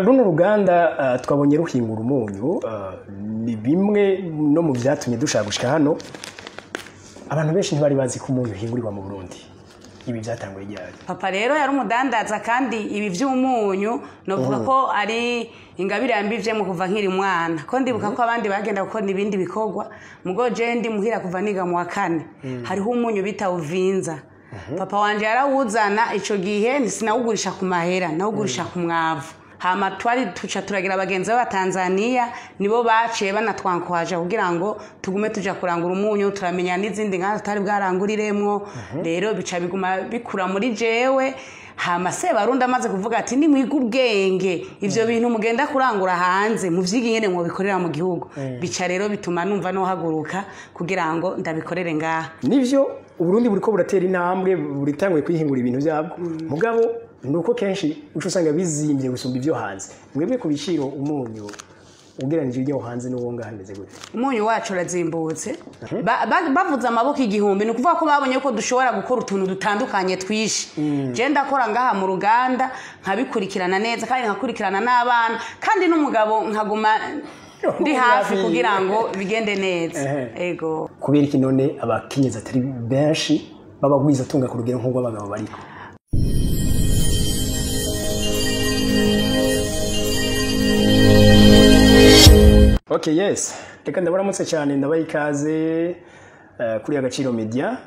runo ruganda twabonye ruhingura umunyu ni bimwe no mu byatumye dushaka gushika hano. Abantu benshi ntibari bazi ko umunyu uhingurirwa mu Burundi. Ibi byatanguye ryari? Papa rero yari umudandaza kandi ibi by'umunyu novuga ko ari ingabire yambivye mu kuva nkiri mwana. Ko ndibuka ko abandi bagenda gukora ibindi bikorwa. Mugo je ndi muhira kuva niga mu wa 4. Hariho umunyu bita uvinza. Papa wanje yarawuzana ico gihe sinawugurisha ku mahera, nawugurisha ku mwavu. Hama twari tuca turagira abagenzi ba Tanzania nibo baciye banatwankwaje kugira ngo tugume tuja kurangura umunyu turamenya n'izindi nka tutari bwaranguriremwo. Rero bica biguma bikura muri jewe. Hama se barundi amaze kuvuga ati ni mwiga ubwenge ivyo bintu mugenda kurangura hanze muvyigi nyene mwo bikorera mu gihugu. Bica rero bituma numva no haguruka kugira ngo ndabikorere ngaha. Nivyo Uburundi buriko buratera intambwe buritangwe kwihingura ibintu byabwo. Mugabo nuko kenshi uco usanga bizimbye gusumba ivyo hanze. Mwebwe ku biciro umunyu ugeranije ibyo hanze no wonga hameze gute? Umunyu wacu urazimbutse. Bavuza amaboko igihumbi ni kuvuga ko babonye ko dushobora gukora utuntu dutandukanye twishi. Je ndakora ngaha mu ruganda nkabikurikirana neza kandi nkakurikirana n'abana kandi n'umugabo nkaguma ndi hafi kugira ngo bigende neza. Ego. Kubera iki none abakenyeza atari benshi babagwiza tunga ku rugero nk'ubwo abagabo bariko? Okay, yes. Reka ndabaramutse cyane ndabaye ikaze kuri Agaciro Media.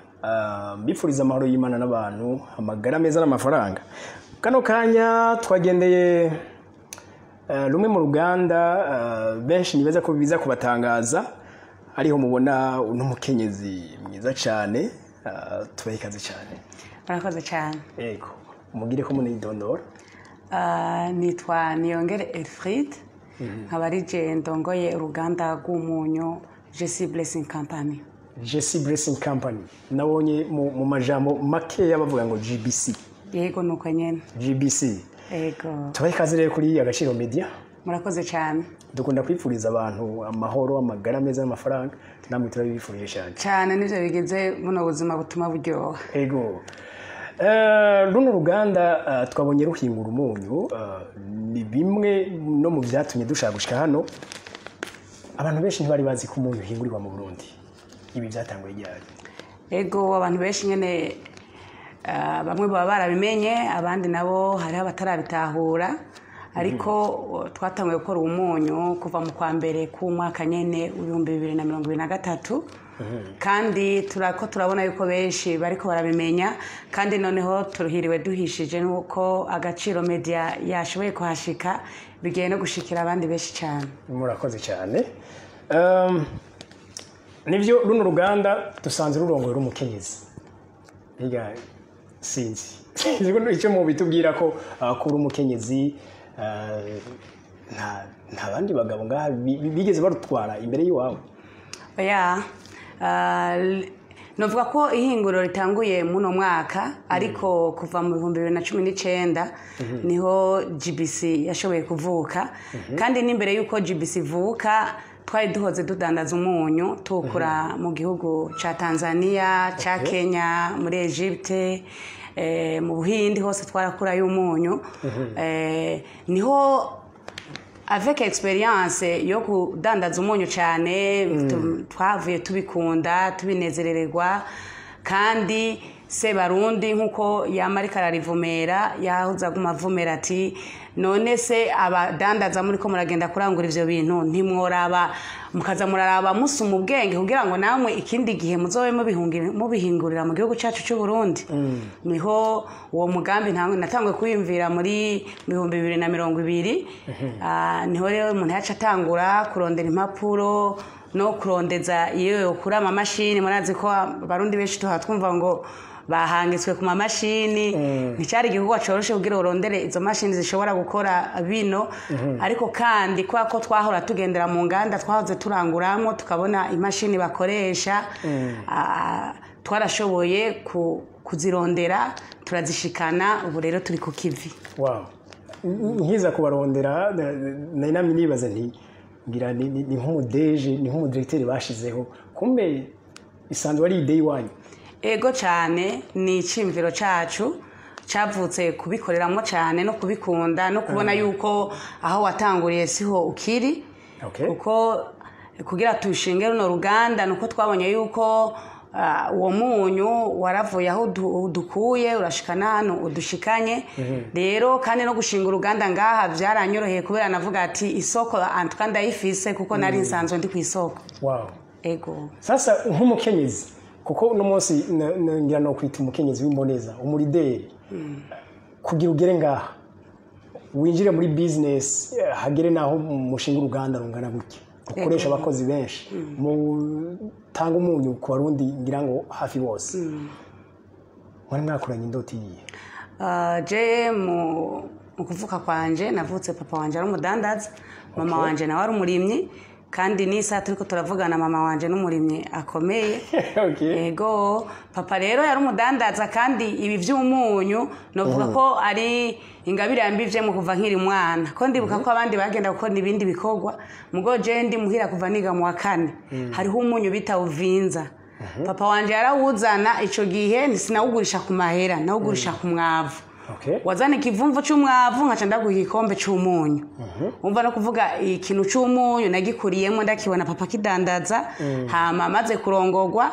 Mbifuriza amahoro y'Imana n'abantu, amagara meza n'amafaranga. Kano kanya twagendeye rumwe mu ruganda benshi nibaza ko biza kubatangaza ariho mubona uno mukenyezi mwiza cyane. Tubaye ikaze cyane. Murakoze cyane. Yego. Umugire ko munidondora. Nitwa Niyongere Elfried. Nkabarije ndongoye uruganda rw'umunyu JC Blessing Company. JC Blessing Company. Nabonye mu majambo make yabavuga ngo GBC. Yego nuko nyene. GBC. Yego. Tubaye ikaze rero kuri Agaciro Media. Murakoze cyane. Dukunda kwifuriza abantu amahoro, amagara meza n'amafaranga. Namwe turabifurije cyane. Cyane nivyo bigeze buno buzima butuma buryoha. Yego. Runo ruganda twabonye ruhingura umunyu ni bimwe no mu byatumye dushaka gushika hano. Abantu benshi ntibari bazi ko umunyu uhingurirwa mu Burundi. Ibi byatanguye ryari? Ego abantu benshi nyene bamwe baba barabimenye abandi nabo hari abatarabitahura ariko twatanguye gukora umunyu kuva mu kwa mbere ku mwaka nyene 2023. Kandi turabona yuko benshi bariko barabimenya kandi noneho turuhiriwe duhishije nuko Agaciro Media yashoboye kuhashika bigiye no gushikira abandi benshi cyane. Murakoze cyane. Nivyo runo ruganda dusanze rurongoye rumukenyezi. Biga sinzi. Ziko icyo mu bitubwira ko kuri umukenyezi nta bandi bagabo ngaha bigeze barutwara imbere yiwawe. Yeah. Novuga ko ihinguriro ritanguye muno mwaka ariko kuva mu 2019 niho GBC yashoboye kuvuka kandi n'imbere yuko GBC vuka twari duhoze dudandaza umunyu tukura mu gihugu ca Tanzania, ca Kenya, muri Egypte, mu Buhindi hose twarakura y'umunyu. Niho avec experience yo kudandaza umunyu cyane twavuye tubikunda tubinezerererwa kandi se barundi nkuko yamarika ararivumera yahuza gumavumera ati none se abadandaza muri ko muragenda kurangura ivyo bintu ntimworaba mukaza muraraba musuma ubwenge kugira ngo namwe ikindi gihe muzobe mubihingurira mu gihugu cyacu cy'u Burundi. Niho uwo mugambi natangwe kuyumvira muri 2020. Niho rero umuntu yaca atangura kurondera impapuro no kurondeza iyo kurama mashini. Murazi ko barundi benshi twumva ngo bahangitswe ku mamashini nticyari igihugu coroshe kugira urondere izo mashini zishobora gukora bino ariko kandi kwa ko twahora tugendera mu nganda twahoze turanguramo tukabona imashini bakoresha twarashoboye kuzirondera turazishikana ubu rero turi ku kivi. Wow. Nkiza kubarondera nari nibaza nti ngira ni nk'umudeje ni nk'umudirecteur bashizeho kumbe isanzwe ari idea wanyu. Ego cyane ni icimviro cacu cavutse kubikoreramwo cyane no kubikunda no kubona yuko aho watanguriye siho ukiri kuko kugira tushinge runo ruganda nuko twabonye yuko uwo munyu waravuye aho dukuye urashikana hano udushikanye rero kandi no gushinga uruganda ngaha byaranyoroheye kubera navuga ati isoko antuka ndayifise kuko nari nsanzwe ndi ku isoko. Ego sasa nk'umukenyezi kuko uno munsi ngira no kwita umukenyezi w'imboneza umurideri kugira ugere ngaha winjire muri business hagere naho mushinga uruganda rungana gutya ukoresha abakozi benshi mu tanga umunyu ku barundi ngira ngo hafi bose wari mwakoranye indoti yiye je mu kuvuka kwanje navutse papa wanje ari umudandaza mama wanje nawe ari umurimyi kandi nisa turiko turavugana mama wanje n'umurimyi akomeye. Ego papa rero yari umudandaza kandi ibi vy'umunyu novuga ko ari ingabire yambivye mu kuva nkiri mwana ko ndibuka ko abandi bagenda gukora ibindi bikorwa mugo je ndi muhira kuva niga mu wa 4 hariho umunyu bita uvinza papa wanje yarawuzana ico gihe sinawugurisha ku mahera nawugurisha ku mwavu wazana ikivumvu c'umwavu nkaca ndaguha igikombe c'umunyu umva no kuvuga ikintu c'umunyu nagikuriyemo ndakibona papa kidandaza hama maze kurongorwa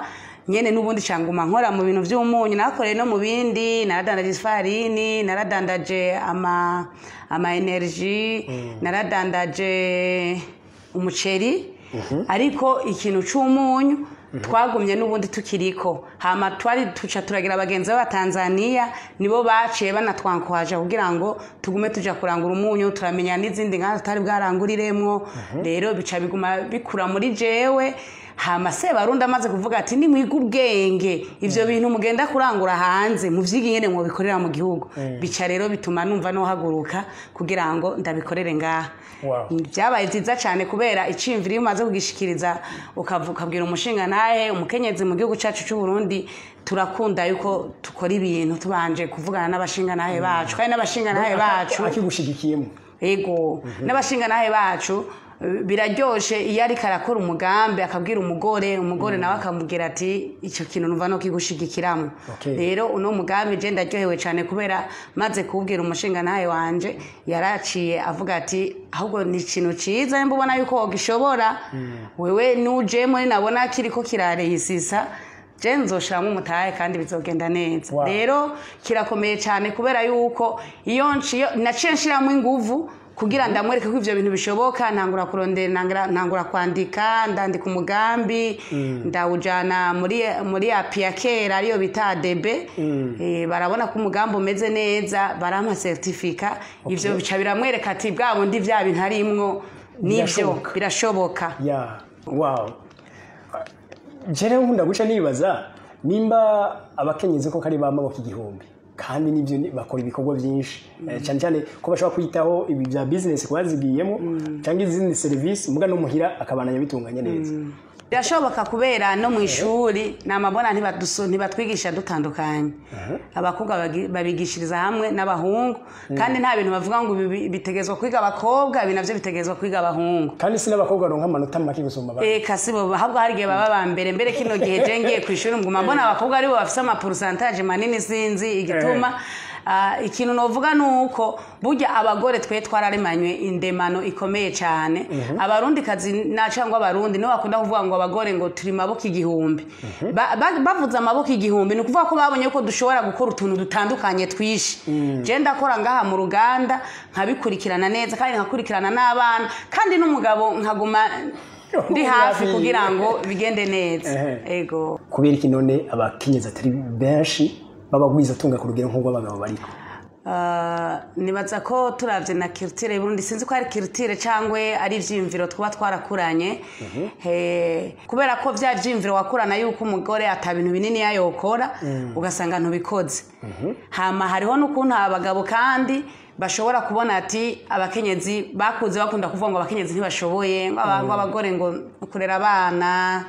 nyene nubundi canguma nkora mu bintu vy'umunyu nakoreye no mu bindi naradandaje ifarini naradandaje ama energy naradandaje umuceri ariko ikintu c'umunyu twagumye nubundi tukiriko hama twari tuca turagira abagenzi ba Tanzania nibo baciye banatwankwaje kugira ngo tugume tuja kurangura umunyu turamenya n'izindi nka tutari bwaranguriremwo rero bica biguma bikura muri jewe hama se barundi amaze kuvuga ati ni mwiga ubwenge ivyo bintu mugenda kurangura hanze mu vyigi nyene mu bikorera mu gihugu bica rero bituma numva no haguruka kugira ngo ndabikorere ngaha. Byabaye byiza cyane kubera icimvira iyo umaze kugishikiriza ukabwira umushinga naye umukenyezi mu gihugu cyacu cy'u Burundi turakunda yuko tukora ibintu tubanje kuvugana n'abashinga nahe bacu kandi n'abashinga nahe bacu akigushigikiyemo. Ego n'abashinga nahe bacu biraryoshe iyo ari karakora umugambi akabwira umugore nawe akamubwira ati icyo kintu numva no kigushigikiramo rero uno mugambi je ndaryohewe cyane kubera maze kubwira umushinga nawe wanje yaraciye avuga ati ahubwo ni ikintu ciza mbona yuko wogishobora wewe nuje muri nabona kiriko kirareyisisa je nzoshiramo umutahe kandi bizogenda neza rero kirakomeye cyane kubera yuko iyo naciye nshiramo inguvu kugira ndamwereke ko ivyo bintu bishoboka ntangura kurondera ntangura kwandika ndandika umugambi ndawujana muri api ya kera ariyo bita ADB barabona ko umugambi umeze neza barampa certificat ivyo bica biramwereka ati bwabo ndi vya bintu harimwo nivyo birashoboka. Jere nkunda guca nibaza nimba abakenyezi ko kari bamaboko igihumbi kandi nivyo bakora ibikorwa byinshi cyane cyane ko bashobora kwitaho ibi bya business kwazigiyemo cyangwa izindi service muga no muhira akabananya bitunganya neza. Birashoboka kubera no mu ishuri namabona ntibatwigisha dutandukanye abakobwa babigishiriza hamwe n'abahungu kandi nta bintu bavuga ngo bitegezwa kwiga abakobwa ibi navyo bitegezwa kwiga abahungu kandi sina abakobwa ronka amanota make gusoma abandi kasibo habwo hari gihe baba bambere kino gihe jengiye kwishuri nguma mbona abakobwa ari bo bafise ama pourcentage manini sinzi igituma ikintu novuga nuko burya abagore twe twararemanywe indemano ikomeye cyane abarundi kazi nacangwa abarundi no bakunda kuvuga ngo abagore ngo turi maboko igihumbi bavuza amaboko igihumbi ni kuvuga ko babonye ko dushobora gukora utuntu dutandukanye twishi je ndakora ngaha mu ruganda nkabikurikirana neza kandi nkakurikirana n'abana kandi n'umugabo nkaguma ndi hafi kugira ngo bigende neza. Ego kubera iki none abakenyezi atari benshi babagwiza tunga ku rugero nk'ubwo abagabo bariko nibaza ko turavye na culture Burundi sinzi ko ari culture cangwe ari ivyimviro twaba twarakuranye kubera ko vya vyimviro wakurana yuko umugore atabintu binini yayokora ugasanga ntubikoze hama hariho n'ukuntu abagabo kandi bashobora kubona ati abakenyezi bakuze bakunda kuvuga ngo abakenyezi ntibashoboye ngo abagore ngo kurera abana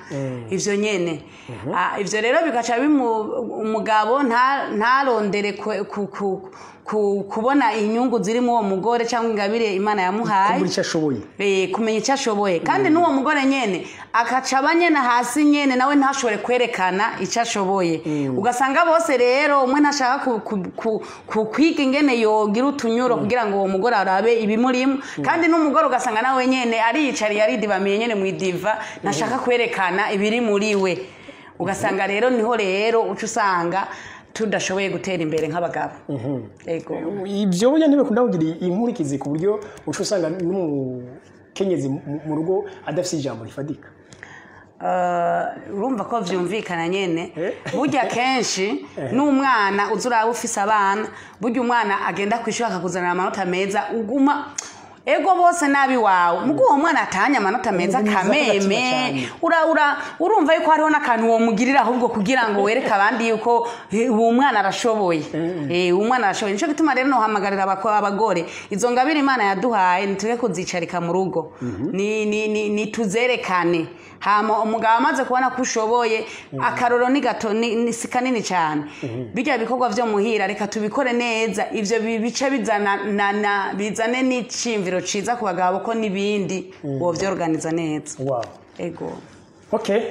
ivyo nyene ivyo rero bikaca umugabo ntarondere kubona inyungu zirimo uwo mugore cyangwa ingabire Imana yamuhaye kumenya icyo ashoboye kumenya icyo ashoboye kandi n'uwo mugore nyene akacaba nyene hasi nyene nawe ntashobore kwerekana icyo ashoboye ugasanga bose rero umwe ntashaka kwiga ingene yogira utunyuro kugira ngo uwo mugore arabe ibimurimo kandi n'umugore ugasanga nawe nyene ariyicariye aridibamiye nyene mwidiva ntashaka kwerekana ibiri muri we ugasanga rero niho rero uca usanga tudashoboye gutera imbere nk'abagabo ego ibyo burya ntibikunda kugira inkurikizi ku buryo uca usanga n'umukenyezi mu rugo adafite ijambo rifadika urumva ko vyumvikana nyene burya kenshi n'umwana uzuraba ufise abana burya umwana agenda kwishura akakuzanira amanota meza uguma ego bose nabi wawe mugo uwo mwana atanya amanota meza kameme urumva yuko hariho n'akantu wo mugirira ahubwo kugira ngo wereke abandi yuko uwo mwana arashoboye uwo mwana arashoboye nico gituma rero no hamagarira abagore izo ngabire Imana yaduhaye nituge kuzicarika mu rugo ni tuzerekane hama umugabo amaze kubona ko ushoboye akaroro ni gato ni sikanini cyane bijya bikorwa byo muhira reka tubikore neza ivyo bice bizane n'icimviro ciza ku bagabo ko nibindi bo byorganiza neza ego okay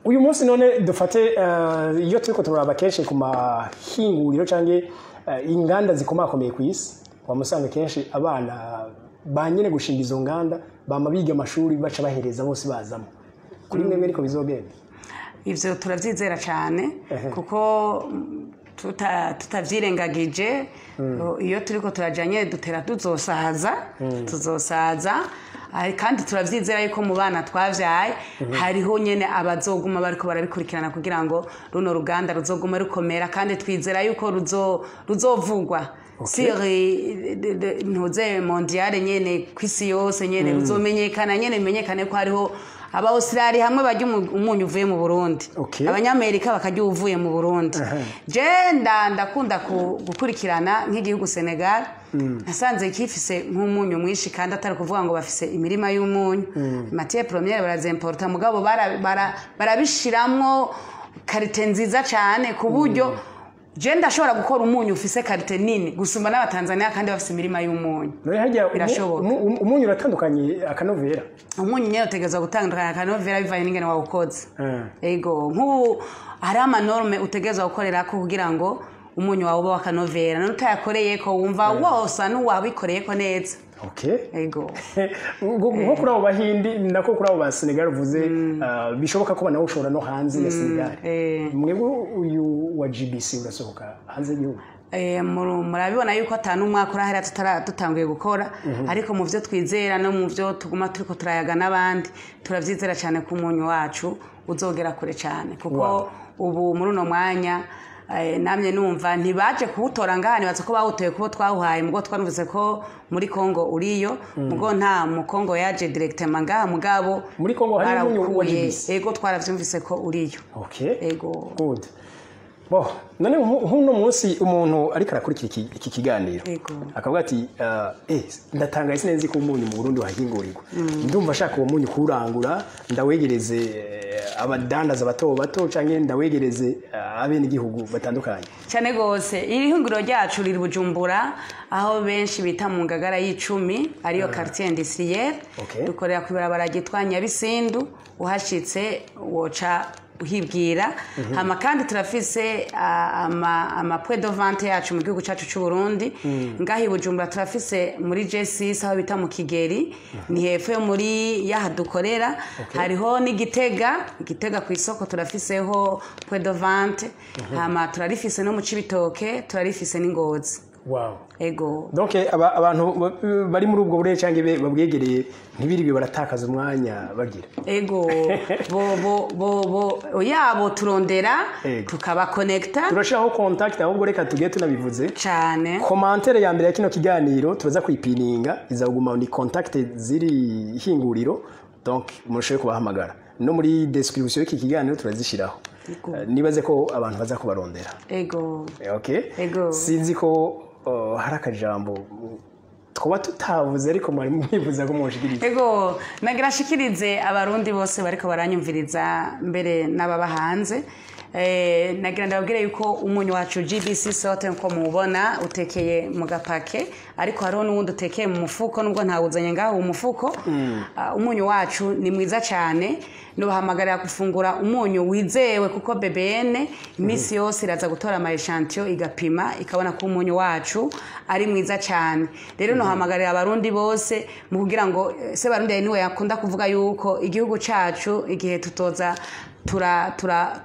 uyu munsi none dufate iyo turiko turaba kenshi ku mahinguriro canke inganda zikomakomeye ku isi wamusanga kenshi abana banyene gushinga izo nganda bama biga amashuri baca bahereza bose bazamo kuri mwe ariko bizogenda ivyo turavyizera cyane kuko tutavyirengagije iyo turiko turajanye dutera tuzosaza kandi turavyizera yuko mu bana twavyaye hariho nyene abazoguma bariko barabikurikirana kugira ngo runo ruganda ruzoguma rukomera kandi twizera yuko ruzovugwa siri ntuze mondiale nyene kwisi yose nyene ruzomenyekana nyene bimenyekane ko hariho Abaustrali hamwe bajya umunyu uvuye mu Burundi Abanyamerika bakajya uvuye mu Burundi je ndakunda gukurikirana nk'igihugu Senegal nasanze kifise nk'umunyu mwishi kandi atari kuvuga ngo bafise imirima y'umunyu matière première barazimporta mugabo barabishiramwo karite nziza cyane ku buryo je ndashobora gukora umunyu ufise karite nini gusumba n'abatanzania kandi bafise imirima y'umunyu birashoboka umunyu uratandukanye akanovera umunyu nyene utegezwa gutandukanya akanovera bivaye n'ingene wawukoze ego nk'ubu hari amanorme utegezwa gukorera ko kugira ngo umunyu wawe ube wakanovera none utayakoreye ko wumva wosa n'uwabikoreye ko neza ego nko kuri abo bahindi nako kuri abo ba Senegal uvuze bishoboka ko banawo ushobora no hanze ya Senegal mwebwe uyu wa GBC urasohoka hanze y'igihugu murabibona yuko atanu umwaka urahera tutanguye gukora ariko mu byo twizera no mu byo tuguma turiko turayaga n'abandi turavyizera cyane ko umunyu wacu uzogera kure cyane kuko ubu muri uno mwanya namye numva ntibaje kuwutora ngahani baza ko bawutoye kubo twawuhaye mugo twanuvuze ko muri Kongo uriyo mugo nta mu Kongo yaje directement ngaha mugabo muri Kongo hari umunyu wa GBC ego twaravyumvise ko uriyo ego good none nk'uno munsi umuntu ariko arakurikira iki kiganiro akavuga ati ndatangaye sinenzi ko umunyu mu Burundi wahingurirwa ndumva ashaka uwo munyu kurangura ndawegereze abadandaza bato canke ndawegereze abene igihugu batandukanye cyane gose irihinguriro ryacu riri Bujumbura aho benshi bita mu Ngagara y'Icumi ariyo quartier industriel dukorera ku barabara gitwa Nyabisindu uhashitse woca uhibwira hama kandi turafise ama point de vente yacu mu gihugu cyacu cy'u Burundi ngahi Bujumbura turafise muri J6 aho bita mu Kigeri ni hepfo yo muri yahadukorera hariho ni Gitega ku isoko turafiseho point de vente hama turarifise no mu Cibitoke turarifise n'Ingozi ego donc abantu bari muri ubwo burere cyangwa babwegereye ntibiribe baratakaza umwanya bagira ego yabo turondera tukaba connecta turashaho contact ahubwo reka tugiye tunabivuze cyane commentaire ya mbere ya kino kiganiro turaza kwipininga izaguma ni contact ziri hinguriro donc murushaho kubahamagara no muri description y'iki kiganiro turazishiraho nibaze ko abantu baza kubarondera ego ego sinzi ko hari akajambo twaba tutavuze ariko mwari mwifuza ko mushikiriza ego nagira shikirize abarundi bose bariko baranyumviriza mbere n'ababa hanze nagira ndababwire yuko umunyu wacu GBC Salt nko mubona utekeye mu gapake ariko hariho n'uwundi utekeye mu mufuko nubwo ntawuzanye ngaho umufuko. Umunyu wacu ni mwiza cyane, nubahamagarira gufungura umunyu wizewe kuko BBN imisi yose iraza gutora ama echantillon igapima ikabona ko umunyu wacu ari mwiza cyane. Rero nohamagarira abarundi bose mu kugira ngo se barundi niwe yakunda kuvuga yuko igihugu cacu igihe tutoza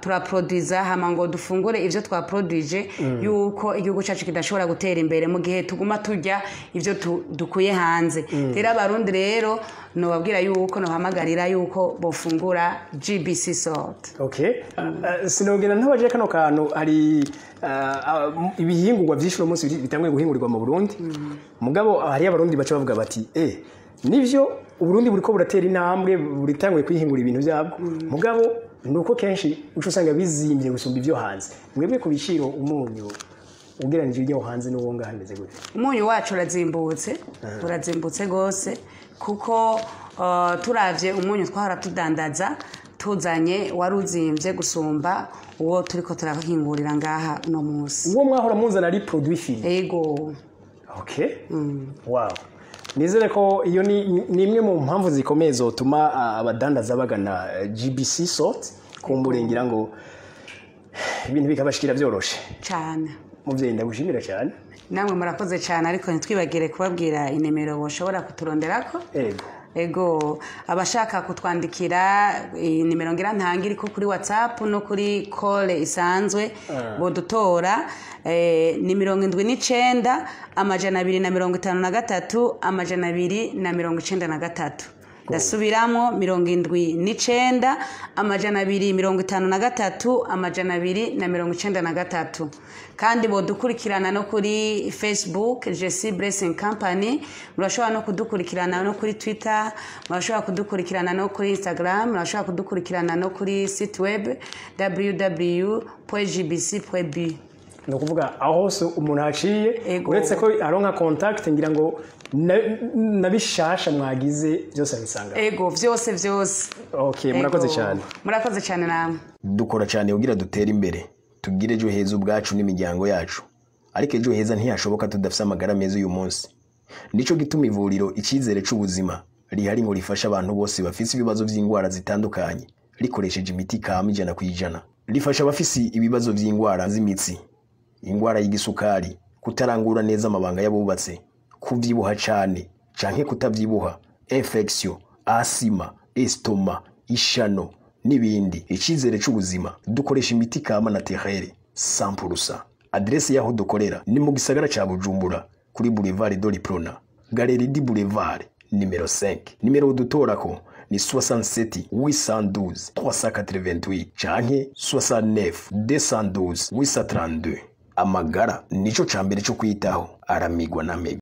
tura produce hama ngo dufungure ivyo twa produce yuko igihugu cacu kidashobora gutera imbere mu gihe tuguma turya ivyo dukuye hanze. Rero abarundi rero no babwira yuko no hamagarira yuko bofungura GBC Salt. Okay. Sinogena ntabaje kano kantu ari ibihingurwa vyinshi no munsi bitangwe guhingurirwa mu Burundi. Mugabo hari abarundi baca bavuga bati nivyo Uburundi buriko buratera intambwe buritangwe kwihingura ibintu byabwo. Mugabo nuko kenshi uco usanga bizimbye gusumba ivyo hanze. Mwebwe ku biciro umunyu ugeranije ibyo hanze no wonga hameze gute? Umunyu wacu urazimbutse gose kuko turavye umunyu twahora tudandaza tuzanye waruzimbye gusumba uwo turiko turahingurira ngaha no munsi. Uwo mwahora munzana ari produit fini. Yego. Okay. Wow. Nizere ko iyo ni imwe mu mpamvu zikomeye zotuma abadandaza bagana GBC Salt kumburengira ngo ibintu bikabashikira byoroshe cyane. Muvyeyi ndagushimira cyane. Namwe murakoze cyane ariko ntitwibagire kubabwira inimero boshobora kuturonderako. Ego abashaka kutwandikira nimero ngira ntangira ko kuri WhatsApp no kuri call isanzwe bodutora ni 79 amajana 253 amajana 293. Ndasubiramo 79 amajana 253 amajana 293. Kandi bodukurikirana no kuri Facebook JC Blessing Company, murashobora no kudukurikirana no kuri Twitter, murashobora kudukurikirana no kuri Instagram, murashobora kudukurikirana no kuri site web www.gbc.b. No kuvuga aho hose umuntu aciye uretse ko aronka contact ngira ngo nabishasha mwagize byose bisanga. Ego vyose. Okay, murakoze cyane. Murakoze cyane namwe. Dukora cyane ugira dutera imbere. Tugire ejo heza ubwacu n'imiryango yacu. Ariko ejo heza ntiyashoboka tudafite amagara meza uyu munsi. Nico gituma ivuriro icyizere c'ubuzima rihari ngo rifasha abantu bose bafise ibibazo by'ingwara zitandukanye rikoresheje imiti kama 100%. Rifasha abafise ibibazo by'ingwara z'imitsi, ingwara y'igisukari, kutarangura neza amabanga y'abubatse, kuvyibuha cyane canke kutavyibuha, infection, asima, estoma, ishano n'ibindi. Icyizere c'ubuzima dukoresha imiti kama naturelle 100%. Adresse yaho dukorera ni mu gisagara ca Bujumbura kuri Boulevard de l'Iprona, Galerie du Boulevard numero 5. Numero dutorako ni 67 812 388 canke 69 212 832. Amagara nico cambere cyo kwitaho aramigwa na mega.